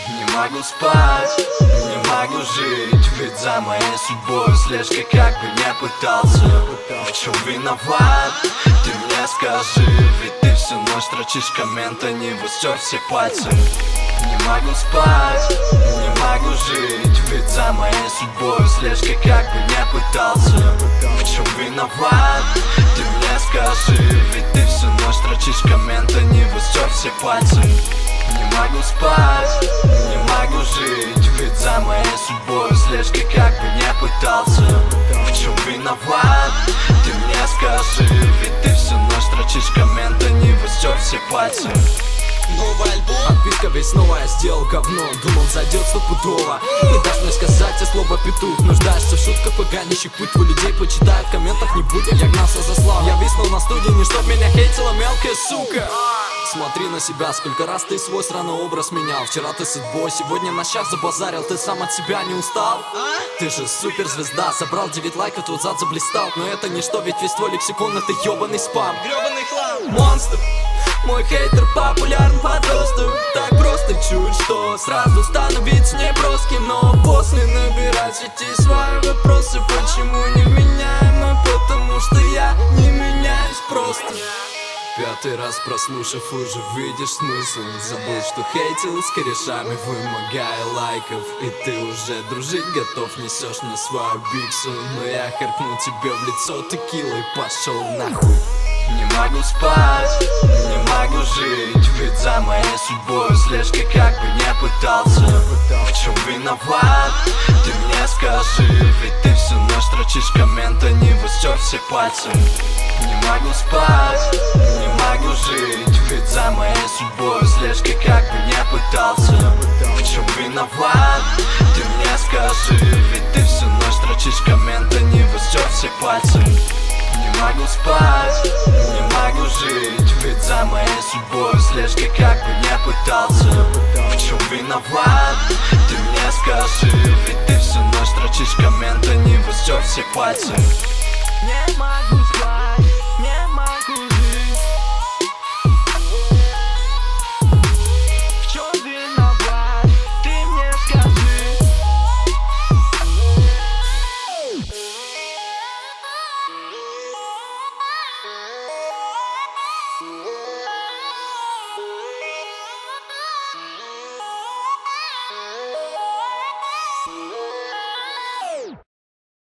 Не могу спать, не могу жить, ведь за моей судьбой слежка, как бы не пытался. В чем виноват? Ты мне скажи, ведь ты всю ночь строчишь комменты, не выстер все пальцы. Не могу спать, не могу жить, ведь за моей судьбой слежка, как бы не пытался. В чем виноват? Ты мне скажи, ведь ты всю ночь строчишь комменты, не выстер все пальцы. Не могу спать, не могу жить, ведь за моей судьбой слежка, как бы не пытался. В чем виноват? Ты мне скажи, ведь ты всю ночь строчишь комменты, не выстер все пальцы. Новый альбом, подписка весь новая, сделал говно. Думал, зайдет стопудово. Не дашь мне сказать, я слово петух. Нуждаешься в шутках, поганящих путь. Твой людей почитают в комментах, не будем. Я гнался за славу, я виснул на студии, не чтоб меня хейтила мелкая сука. Смотри на себя, сколько раз ты свой сраный образ менял. Вчера ты сэтбой, сегодня на час забазарил. Ты сам от себя не устал? Ты же суперзвезда, собрал 9 лайков, твой зад заблистал. Но это ничто, ведь весь твой лексикон это ебаный спам. Гребаный хлам. Монстр, мой хейтер популярен подросток. Так просто чуть что сразу становиться неброским. Но после набирать эти свои вопросы. Почему невменяемо? Потому что я не меняюсь просто. Пятый раз прослушав, уже видишь смысл. Забыл, что хейтил с корешами, вымогая лайков. И ты уже дружить готов, несешь мне свою биксу. Но я харкну тебе в лицо текилой, пошел нахуй. Не могу спать, не могу жить, ведь за моей судьбой слежка, как бы не пытался. В чем виноват? Ты мне скажи, ведь ты всю ночь строчишь комменты, не выстер все пальцы. Не могу спать, не могу жить, ведь за моей судьбой слежка, как бы не пытался. В чем виноват? Ты мне скажи, ведь ты всю ночь строчишь комменты, не выстер все пальцы. Не могу спать, не могу жить, ведь за моей судьбой слежка, как бы не пытался. В чем виноват? Ты мне скажи, ведь ты всю ночь строчишь комменты, не выстер все пальцы. Не могу спать, не